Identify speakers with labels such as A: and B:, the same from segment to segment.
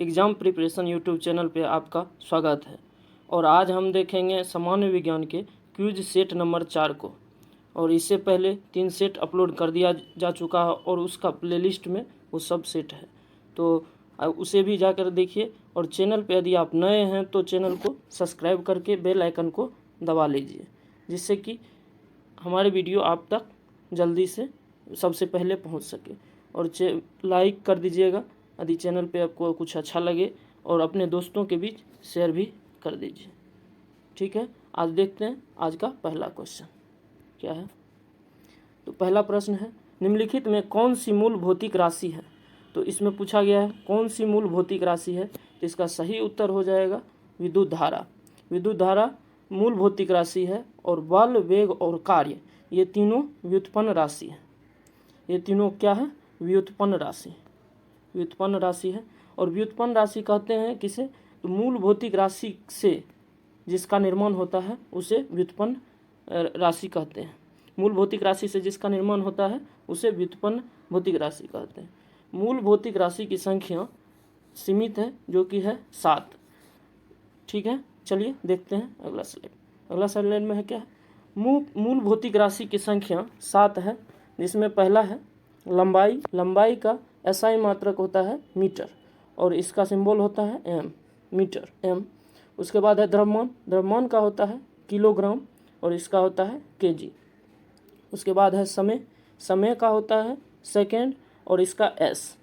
A: Exam preparation YouTube channel पे आपका स्वागत है। और आज हम देखेंगे सामान्य विज्ञान के क्विज सेट नंबर 4 को। और इससे पहले 3 सेट अपलोड कर दिया जा चुका है और उसका प्लेलिस्ट में वो सब सेट है, तो उसे भी जाकर देखिए। और चैनल पे यदि आप नए हैं तो चैनल को सब्सक्राइब करके बेल आइकन को दबा लीजिए, जिससे कि हमारे वीडियो आप तक जल्दी से सबसे पहले पहुंच सके। और लाइक कर दीजिएगा यदि चैनल पे आपको कुछ अच्छा लगे, और अपने दोस्तों के बीच शेयर भी कर दीजिए। ठीक है, आज देखते हैं आज का पहला क्वेश्चन क्या है। तो पहला प्रश्न है, निम्नलिखित में कौन सी मूल भौतिक राशि है। तो इसमें पूछा गया है कौन सी मूल भौतिक राशि है, तो इसका सही उत्तर हो जाएगा विद्युत धारा। विद्युत धारा मूल भौतिक राशि है, और बल, वेग और कार्य ये तीनों व्युत्पन्न राशि है। ये तीनों क्या है? व्युत्पन्न राशि, व्युत्पन्न राशि है। और व्युत्पन्न राशि कहते हैं किसे? तो मूल भौतिक राशि से जिसका निर्माण होता है उसे व्युत्पन्न राशि कहते हैं। मूल भौतिक राशि से जिसका निर्माण होता है उसे व्युत्पन्न भौतिक राशि कहते हैं। मूल भौतिक राशि की संख्या सीमित है, जो कि है 7। ठीक है, चलिए देखते हैं अगला स्लाइड। अगला स्लाइड में है क्या? मूल भौतिक राशि की संख्या 7 है, जिसमें पहला है लंबाई। लंबाई का एसआई मात्रक होता है मीटर, और इसका सिंबल होता है एम, मीटर एम। उसके बाद है द्रव्यमान। द्रव्यमान का होता है किलोग्राम, और इसका होता है केजी। उसके बाद है समय। समय का होता है सेकेंड, और इसका एस।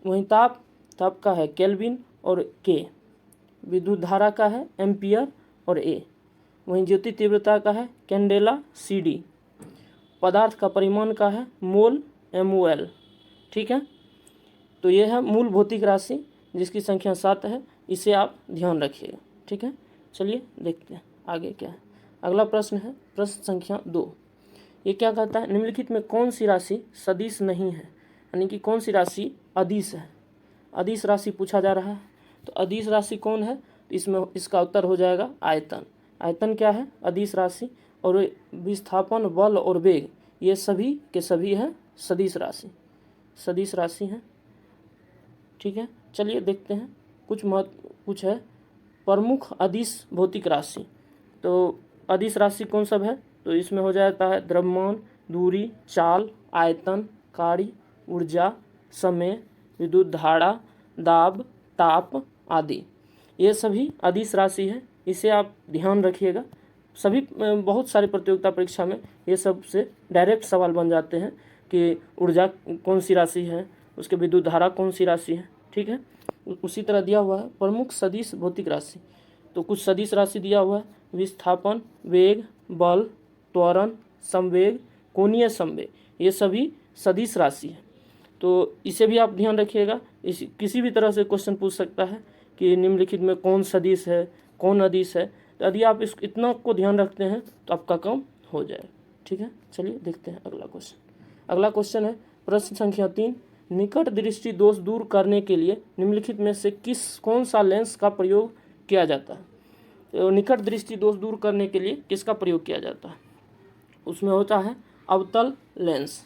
A: वहीं ताप, ताप का है केल्विन और के। विद्युत धारा का है एम्पियर और ए। वहीं ज्योति तीव्रता का है कैंडेला CD। पदार्थ का परिमाण का है मोल MOL। ठीक है, तो ये है मूल भौतिक राशि जिसकी संख्या 7 है, इसे आप ध्यान रखिएगा। ठीक है, चलिए देखते हैं आगे क्या है। अगला प्रश्न है प्रश्न संख्या 2। ये क्या कहता है, निम्नलिखित में कौन सी राशि सदिश नहीं है, यानी कि कौन सी राशि अदिश है। अदिश राशि पूछा जा रहा है, तो अदिश राशि कौन है? तो इसमें इसका उत्तर हो जाएगा आयतन। आयतन क्या है? अदिश राशि। और विस्थापन, बल और वेग ये सभी के सभी है सदिश राशि, सदिश राशि है। ठीक है, चलिए देखते हैं कुछ है प्रमुख अदिश भौतिक राशि। तो अदिश राशि कौन सब है? तो इसमें हो जाता है द्रव्यमान, दूरी, चाल, आयतन, कार्य, ऊर्जा, समय, विद्युत धारा, दाब, ताप आदि ये सभी अदिश राशि है। इसे आप ध्यान रखिएगा। सभी बहुत सारी प्रतियोगिता परीक्षा में ये सब से डायरेक्ट सवाल बन जाते हैं कि ऊर्जा कौन सी राशि है, उसके विद्युत धारा कौन सी राशि है। ठीक है, उसी तरह दिया हुआ है प्रमुख सदिश भौतिक राशि। तो कुछ सदिश राशि दिया हुआ है विस्थापन, वेग, बल, त्वरण, संवेग, कोणीय संवेग ये सभी सदिश राशि है। तो इसे भी आप ध्यान रखिएगा। किसी भी तरह से क्वेश्चन पूछ सकता है कि निम्नलिखित में कौन सदिश है, कौन अदिश है। तो यदि आप इतना को ध्यान रखते हैं तो आपका काम हो जाए। ठीक है, चलिए देखते हैं अगला क्वेश्चन। अगला क्वेश्चन है प्रश्न संख्या 3। निकट दृष्टि दोष दूर करने के लिए निम्नलिखित में से कौन सा लेंस का प्रयोग किया जाता है। तो निकट दृष्टि दोष दूर करने के लिए किसका प्रयोग किया जाता है? उसमें होता है अवतल लेंस।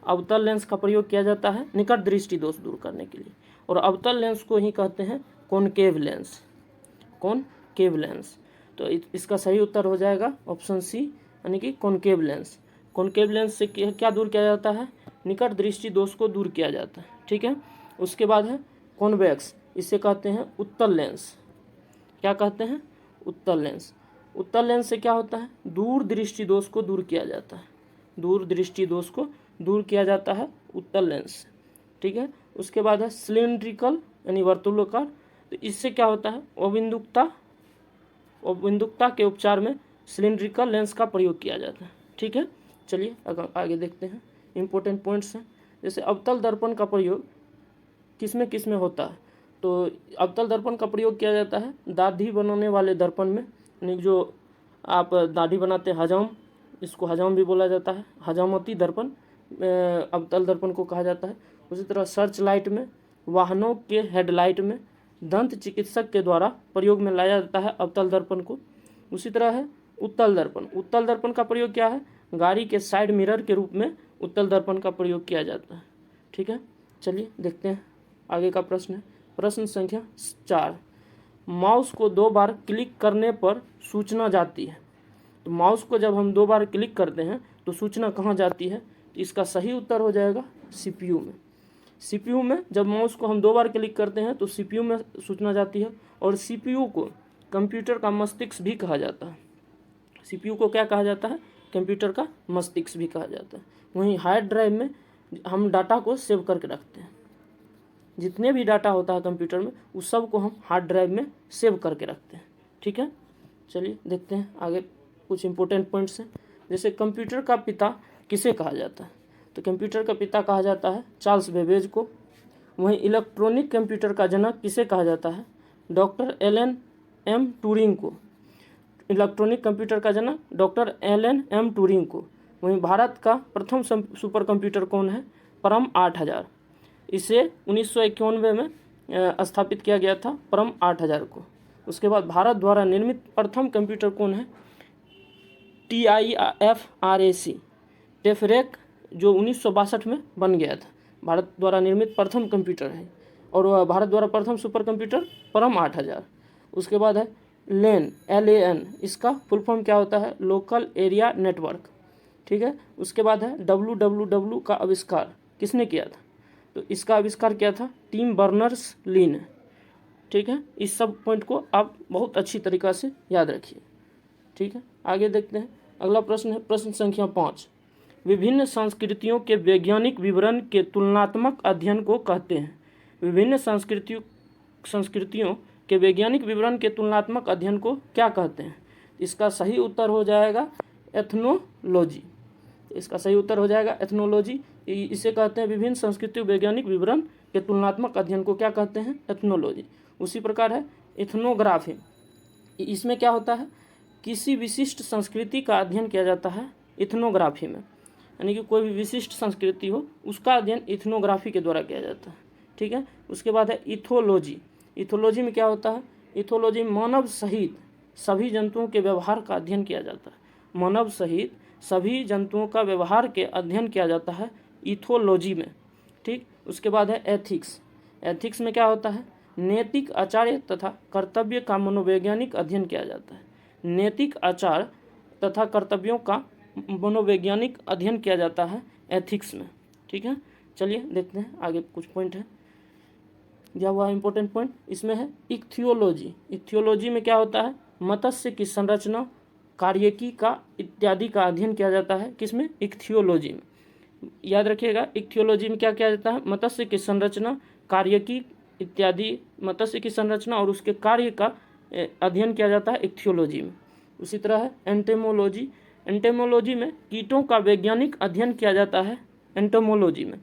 A: अवतल लेंस का प्रयोग किया जाता है निकट दृष्टि दोष दूर करने के लिए, और अवतल लेंस को ही कहते हैं कॉनकेव लेंस, कॉनकेव लेंस। तो इसका सही उत्तर हो जाएगा ऑप्शन सी, यानी कि कॉनकेव लेंस। कॉनकेव लेंस से क्या दूर किया जाता है? निकट दृष्टि दोष को दूर किया जाता है। ठीक है, उसके बाद है कॉन्वेक्स, इसे कहते हैं उत्तल लेंस। क्या कहते हैं? उत्तल लेंस। उत्तल लेंस से क्या होता है? दूर दृष्टि दोष को दूर किया जाता है, दूर दृष्टि दोष को दूर किया जाता है उत्तल लेंस से। ठीक है, उसके बाद है सिलिंड्रिकल यानी वर्तुलाकार। तो इससे क्या होता है? अबिंदुकता के उपचार में सिलिंड्रिकल लेंस का प्रयोग किया जाता है। ठीक है, चलिए आगे देखते हैं। इंपॉर्टेंट पॉइंट्स हैं, जैसे अवतल दर्पण का प्रयोग किसमें किसमें होता है। तो अवतल दर्पण का प्रयोग किया जाता है दाढ़ी बनाने वाले दर्पण में, यानी जो आप दाढ़ी बनाते हैं हजाम, इसको हजाम भी बोला जाता है, हजामती दर्पण अवतल दर्पण को कहा जाता है। उसी तरह सर्च लाइट में, वाहनों के हेडलाइट में, दंत चिकित्सक के द्वारा प्रयोग में लाया जाता है अवतल दर्पण को। उसी तरह है उत्तल दर्पण। उत्तल दर्पण का प्रयोग क्या है? गाड़ी के साइड मिरर के रूप में उत्तल दर्पण का प्रयोग किया जाता है। ठीक है, चलिए देखते हैं आगे का प्रश्न है प्रश्न संख्या 4, माउस को 2 बार क्लिक करने पर सूचना जाती है। तो माउस को जब हम 2 बार क्लिक करते हैं तो सूचना कहाँ जाती है? तो इसका सही उत्तर हो जाएगा CPU में। CPU में जब माउस को हम 2 बार क्लिक करते हैं तो CPU में सूचना जाती है। और CPU को कंप्यूटर का मस्तिष्क भी कहा जाता है। CPU को क्या कहा जाता है? कंप्यूटर का मस्तिष्क भी कहा जाता है। वहीं हार्ड ड्राइव में हम डाटा को सेव करके रखते हैं। जितने भी डाटा होता है कंप्यूटर में उस सब को हम हार्ड ड्राइव में सेव करके रखते हैं। ठीक है, चलिए देखते हैं आगे कुछ इंपॉर्टेंट पॉइंट्स हैं। जैसे कंप्यूटर का पिता किसे कहा जाता है? तो कंप्यूटर का पिता कहा जाता है चार्ल्स बेबेज को। वहीं इलेक्ट्रॉनिक कंप्यूटर का जनक किसे कहा जाता है? डॉक्टर एलन एम ट्यूरिंग को। इलेक्ट्रॉनिक कंप्यूटर का जनक डॉक्टर एलन एम ट्यूरिंग को। वहीं भारत का प्रथम सुपर कंप्यूटर कौन है? परम 8000। इसे 1991 में स्थापित किया गया था, परम 8000 को। उसके बाद भारत द्वारा निर्मित प्रथम कंप्यूटर कौन है? TIFRAC टेफरेक, जो 1962 में बन गया था। भारत द्वारा निर्मित प्रथम कंप्यूटर है। और भारत द्वारा प्रथम सुपर कंप्यूटर परम 8000। उसके बाद है LAN, इसका फुल फॉर्म क्या होता है? Local area network. ठीक है, उसके बाद है WWW का आविष्कार किसने किया था? तो इसका आविष्कार किया था टिम बर्नर्स-ली ने। ठीक है, इस सब पॉइंट को आप बहुत अच्छी तरीक़ा से याद रखिए। ठीक है, आगे देखते हैं। अगला प्रश्न है प्रश्न संख्या 5, विभिन्न संस्कृतियों के वैज्ञानिक विवरण के तुलनात्मक अध्ययन को कहते हैं। विभिन्न संस्कृतियों के वैज्ञानिक विवरण के तुलनात्मक अध्ययन को क्या कहते हैं? इसका सही उत्तर हो जाएगा एथनोलॉजी। इसका सही उत्तर हो जाएगा एथनोलॉजी। इसे कहते हैं विभिन्न संस्कृतियों वैज्ञानिक विवरण के तुलनात्मक अध्ययन को क्या कहते हैं? एथनोलॉजी। उसी प्रकार है एथनोग्राफी। इसमें क्या होता है? किसी विशिष्ट संस्कृति का अध्ययन किया जाता है इथनोग्राफी में, यानी कि कोई भी विशिष्ट संस्कृति हो उसका अध्ययन इथनोग्राफी के द्वारा किया जाता है। ठीक है, उसके बाद है इथोलॉजी। इथोलॉजी में क्या होता है? इथोलॉजी में मानव सहित सभी जंतुओं के व्यवहार का अध्ययन किया जाता है। मानव सहित सभी जंतुओं का व्यवहार के अध्ययन किया जाता है इथोलॉजी में। ठीक, उसके बाद है एथिक्स। एथिक्स में क्या होता है? नैतिक आचार्य तथा कर्तव्य का मनोवैज्ञानिक अध्ययन किया जाता है। नैतिक आचार तथा कर्तव्यों का मनोवैज्ञानिक अध्ययन किया जाता है एथिक्स में। ठीक है, चलिए देखते हैं आगे कुछ पॉइंट है दिया हुआ इंपॉर्टेंट पॉइंट। इसमें है इक्थियोलॉजी। इक्थियोलॉजी में क्या होता है? मत्स्य की संरचना, कार्यकी का इत्यादि का अध्ययन किया जाता है। किसमें? इक्थियोलॉजी में। याद रखिएगा, इक्थियोलॉजी में क्या किया जाता है? मत्स्य की संरचना, कार्यकी इत्यादि, मत्स्य की संरचना और उसके कार्य का अध्ययन किया जाता है इक्थियोलॉजी में। उसी तरह है एंटेमोलॉजी। एंटेमोलॉजी में कीटों का वैज्ञानिक अध्ययन किया जाता है एंटोमोलॉजी में।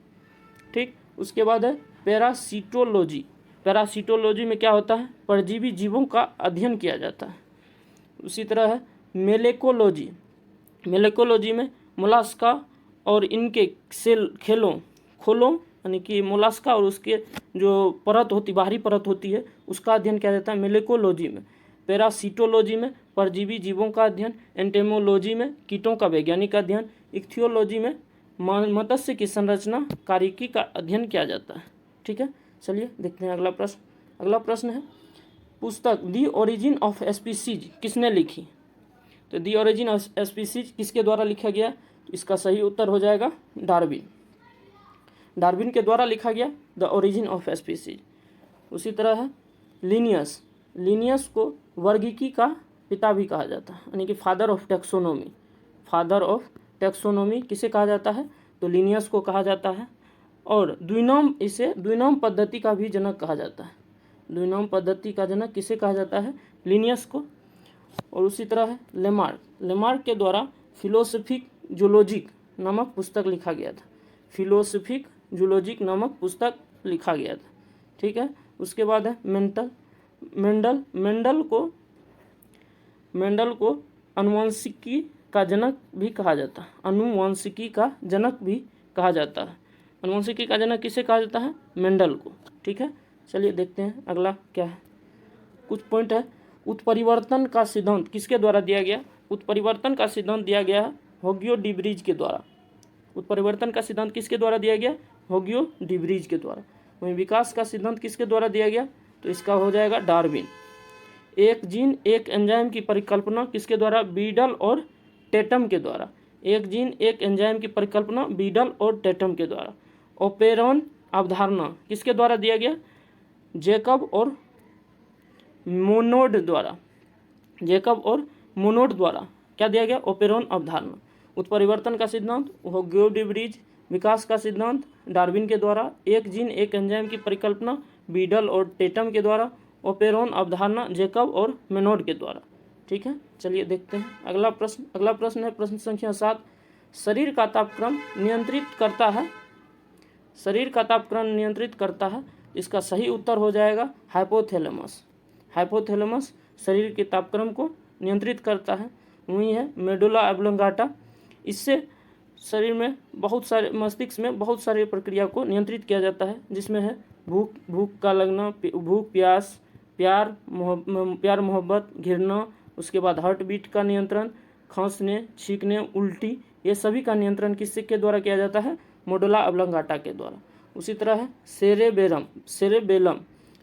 A: ठीक, उसके बाद है पैरासिटोलॉजी। पैरासिटोलॉजी में क्या होता है? परजीवी जीवों का अध्ययन किया जाता है। उसी तरह है मेलेकोलॉजी। मेलेकोलॉजी में मोलास्का और इनके खोलों यानी कि मोलास्का और उसके जो परत होती, बाहरी परत होती है, उसका अध्ययन किया जाता है मेलेकोलॉजी में। पैरासिटोलॉजी में परजीवी जीवों का अध्ययन, एंटेमोलॉजी में कीटों का वैज्ञानिक अध्ययन, इक्थियोलॉजी में मत्स्य की संरचना, कार्यकी का अध्ययन किया जाता है। ठीक है, चलिए देखते हैं अगला प्रश्न। अगला प्रश्न है पुस्तक दी ओरिजिन ऑफ स्पीसीज किसने लिखी? तो दी ओरिजिन ऑफ स्पीसीज किसके द्वारा लिखा गया? तो इसका सही उत्तर हो जाएगा डार्विन। डार्विन के द्वारा लिखा गया द ओरिजिन ऑफ स्पीसीज। उसी तरह है लिनियस। लिनियस को वर्गीकी का पिता भी कहा जाता है, यानी कि father of taxonomy. Father of taxonomy किसे कहा जाता है? तो लिनियस को कहा जाता है। और इसे द्विनाम पद्धति का भी जनक कहा जाता है। द्विनाम पद्धति का जनक किसे कहा जाता है? लिनियस को। और उसी तरह है लेमार्क। लेमार्क के द्वारा फिलोसफिक जूलॉजिक नामक पुस्तक लिखा गया था। फिलोसफिक जूलॉजिक नामक पुस्तक लिखा गया था। ठीक है, उसके बाद है मेंडल को अनुवांशिकी का जनक भी कहा जाता है। अनुवांशिकी का जनक भी कहा जाता है। अनुवांशिकी का जनक किसे कहा जाता है? मेंडल को। ठीक है, चलिए देखते हैं अगला क्या है। कुछ पॉइंट है। उत्परिवर्तन का सिद्धांत किसके द्वारा दिया गया? उत्परिवर्तन का सिद्धांत दिया गया है होगियो डी ब्रिज के द्वारा। उत्परिवर्तन का सिद्धांत किसके द्वारा दिया गया? होगियो डी ब्रिज के द्वारा। वहीं विकास का सिद्धांत किसके द्वारा दिया गया, तो इसका हो जाएगा डार्विन। एक जीन एक एंजाइम की परिकल्पना किसके द्वारा, बीडल और टेटम के द्वारा। एक जीन एक एंजाइम की परिकल्पना बीडल और टेटम के द्वारा। ओपेरॉन अवधारणा किसके द्वारा दिया गया, जेकब और मोनोड द्वारा। जेकब और मोनोड द्वारा क्या दिया गया, ओपेरॉन अवधारणा। उत्परिवर्तन का सिद्धांत वो ग्योडिब्रिज। विकास का सिद्धांत डार्विन के द्वारा। एक जीन एक एंजाइम की परिकल्पना बीडल और टेटम के द्वारा। ओपेरॉन अवधारणा जेकब और मेनोड के द्वारा। ठीक है, चलिए देखते हैं अगला प्रश्न। अगला प्रश्न है प्रश्न संख्या 7। शरीर का तापक्रम नियंत्रित करता है, शरीर का तापक्रम नियंत्रित करता है। इसका सही उत्तर हो जाएगा हाइपोथैलेमस। हाइपोथैलेमस शरीर के तापक्रम को नियंत्रित करता है। वही है मेडुला ऑब्लोंगाटा। इससे शरीर में बहुत सारे, मस्तिष्क में बहुत सारी प्रक्रिया को नियंत्रित किया जाता है, जिसमें है भूख का लगना, भूख प्यास, प्यार मोहब्बत, घृणा, उसके बाद हार्ट बीट का नियंत्रण, खांसने छींकने उल्टी, ये सभी का नियंत्रण किसके के द्वारा किया जाता है, मेडुला ऑब्लोंगाटा के द्वारा। उसी तरह है सेरेबेलम।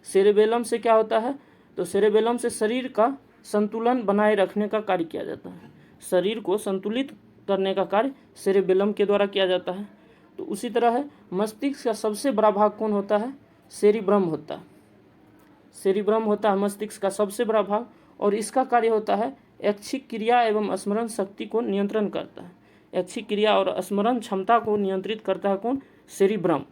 A: सेरेबेलम से क्या होता है, तो सेरेबेलम से शरीर का संतुलन बनाए रखने का कार्य किया जाता है। शरीर को संतुलित करने का कार्य सेरेबेलम के द्वारा किया जाता है। तो उसी तरह है मस्तिष्क का सबसे बड़ा भाग कौन होता है, सेरिब्रम होता है। सेरिब्रम होता है मस्तिष्क का सबसे बड़ा भाग, और इसका कार्य होता है ऐच्छिक क्रिया एवं स्मरण शक्ति को नियंत्रण करता है। ऐच्छिक क्रिया और स्मरण क्षमता को नियंत्रित करता है कौन, सेरिब्रम।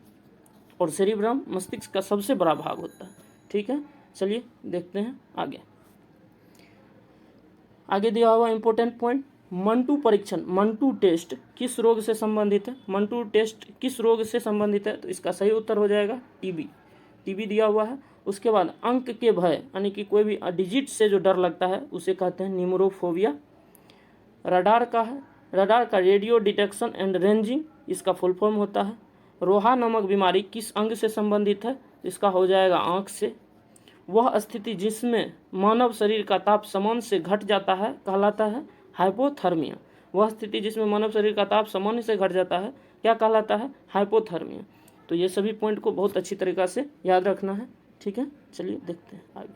A: और सेरिब्रम मस्तिष्क का सबसे बड़ा भाग होता है। ठीक है, चलिए देखते हैं आगे। आगे दिया हुआ इंपॉर्टेंट पॉइंट, मंटू परीक्षण, मंटू टेस्ट किस रोग से संबंधित है। मंटू टेस्ट किस रोग से संबंधित है, तो इसका सही उत्तर हो जाएगा टीबी। टीबी दिया हुआ है। उसके बाद अंक के भय, यानी कि कोई भी डिजिट से जो डर लगता है उसे कहते हैं न्यूमरोफोबिया। रडार का है, रडार का रेडियो डिटेक्शन एंड रेंजिंग, इसका फुल फॉर्म होता है। रोहा नामक बीमारी किस अंग से संबंधित है, इसका हो जाएगा आँख से। वह स्थिति जिसमें मानव शरीर का ताप सामान्य से घट जाता है कहलाता है हाइपोथर्मिया। वह स्थिति जिसमें मानव शरीर का ताप सामान्य से घट जाता है क्या कहलाता है, हाइपोथर्मिया। तो ये सभी पॉइंट को बहुत अच्छी तरीक़ा से याद रखना है। ठीक है, चलिए देखते हैं आगे।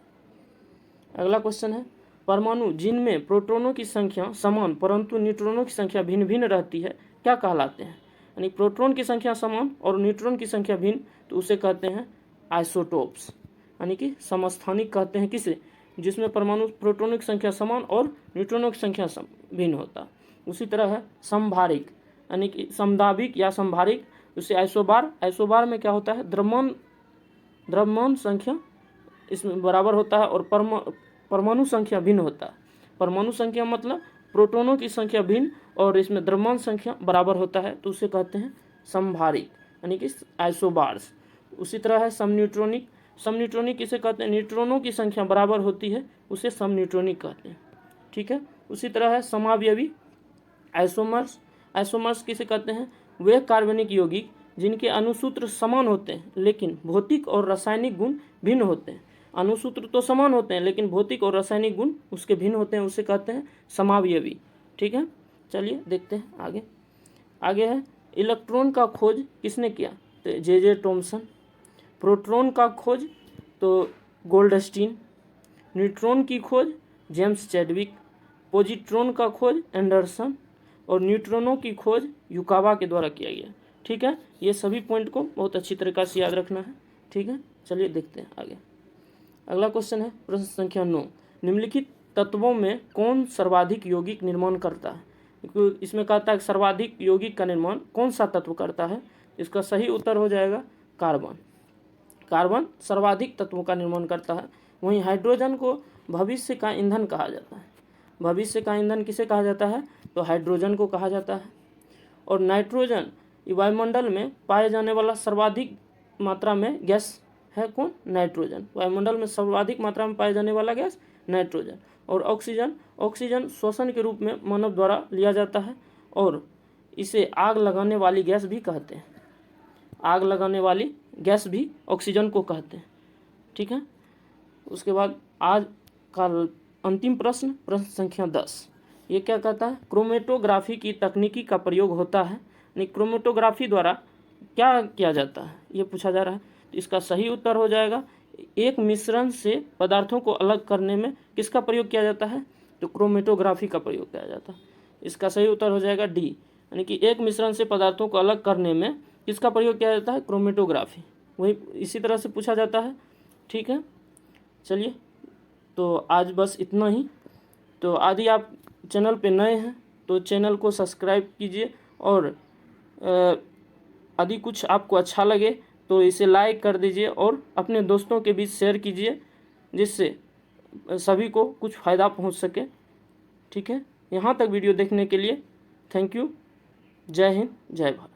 A: अगला क्वेश्चन है, परमाणु जिनमें प्रोटॉनों की संख्या समान परंतु न्यूट्रॉनों की संख्या भिन्न भिन्न रहती है क्या कहलाते हैं। यानी प्रोटॉन की संख्या समान और न्यूट्रॉन की संख्या भिन्न, तो उसे कहते हैं आइसोटोप्स, यानी कि समस्थानिक कहते हैं किसे, जिसमें परमाणु प्रोटॉनों की संख्या समान और न्यूट्रॉनों की संख्या भिन्न होता। उसी तरह है समभारिक, यानी कि समदाबिक या समभारिक, उसे आइसोबार। आइसोबार में क्या होता है, द्रव्यमान संख्या इसमें बराबर होता है और परमाणु संख्या भिन्न होता है। परमाणु संख्या मतलब प्रोटॉनों की संख्या भिन्न और इसमें द्रव्यमान संख्या बराबर होता है, तो उसे कहते हैं समभारिक, यानी कि आइसोबार्स। उसी तरह है समन्यूट्रॉनिक। समन्यूट्रॉनिक किसे कहते हैं, न्यूट्रॉनों की संख्या बराबर होती है, उसे समन्यूट्रॉनिक कहते हैं। ठीक है, उसी तरह है समावयवी आइसोमर्स। आइसोमर्स किसे कहते हैं, वे कार्बनिक यौगिक जिनके अणुसूत्र समान होते हैं लेकिन भौतिक और रासायनिक गुण भिन्न होते हैं। अणुसूत्र तो समान होते हैं लेकिन भौतिक और रासायनिक गुण उसके भिन्न होते हैं, उसे कहते हैं समावयवी। ठीक है, चलिए देखते हैं आगे। आगे है इलेक्ट्रॉन का खोज किसने किया, तो जे थॉमसन। प्रोटॉन का खोज तो गोल्डस्टीन। न्यूट्रॉन की खोज जेम्स चैडविक। पॉजिट्रॉन का खोज एंडरसन। और न्यूट्रॉनों की खोज युकावा के द्वारा किया गया। ठीक है, ये सभी पॉइंट को बहुत अच्छी तरीक़ा से याद रखना है। ठीक है, चलिए देखते हैं आगे। अगला क्वेश्चन है प्रश्न संख्या 9, निम्नलिखित तत्वों में कौन सर्वाधिक यौगिक निर्माण करता है। इसमें कहता है सर्वाधिक यौगिक का निर्माण कौन सा तत्व करता है, इसका सही उत्तर हो जाएगा कार्बन। कार्बन सर्वाधिक तत्वों का निर्माण करता है। वहीं हाइड्रोजन को भविष्य का ईंधन कहा जाता है। भविष्य का ईंधन किसे कहा जाता है, तो हाइड्रोजन को कहा जाता है। और नाइट्रोजन वायुमंडल में पाए जाने वाला सर्वाधिक मात्रा में गैस है कौन, नाइट्रोजन। वायुमंडल में सर्वाधिक मात्रा में पाए जाने वाला गैस नाइट्रोजन। और ऑक्सीजन श्वसन के रूप में मानव द्वारा लिया जाता है और इसे आग लगाने वाली गैस भी कहते हैं। आग लगाने वाली गैस भी ऑक्सीजन को कहते हैं। ठीक है, उसके बाद आज का अंतिम प्रश्न, प्रश्न संख्या 10, ये क्या कहता है, क्रोमेटोग्राफी की तकनीकी का प्रयोग होता है। यानी क्रोमेटोग्राफी द्वारा क्या किया जाता है, ये पूछा जा रहा है। तो इसका सही उत्तर हो जाएगा एक मिश्रण से पदार्थों को अलग करने में किसका प्रयोग किया जाता है, तो क्रोमेटोग्राफी का प्रयोग किया जाता है। इसका सही उत्तर हो जाएगा डी, यानी कि एक मिश्रण से पदार्थों को अलग करने में किसका प्रयोग किया जाता है, क्रोमेटोग्राफी। वही इसी तरह से पूछा जाता है। ठीक है, चलिए तो आज बस इतना ही। तो यदि आप चैनल पे नए हैं तो चैनल को सब्सक्राइब कीजिए, और यदि कुछ आपको अच्छा लगे तो इसे लाइक कर दीजिए और अपने दोस्तों के बीच शेयर कीजिए, जिससे सभी को कुछ फ़ायदा पहुंच सके। ठीक है, यहाँ तक वीडियो देखने के लिए थैंक यू। जय हिंद, जय भारत।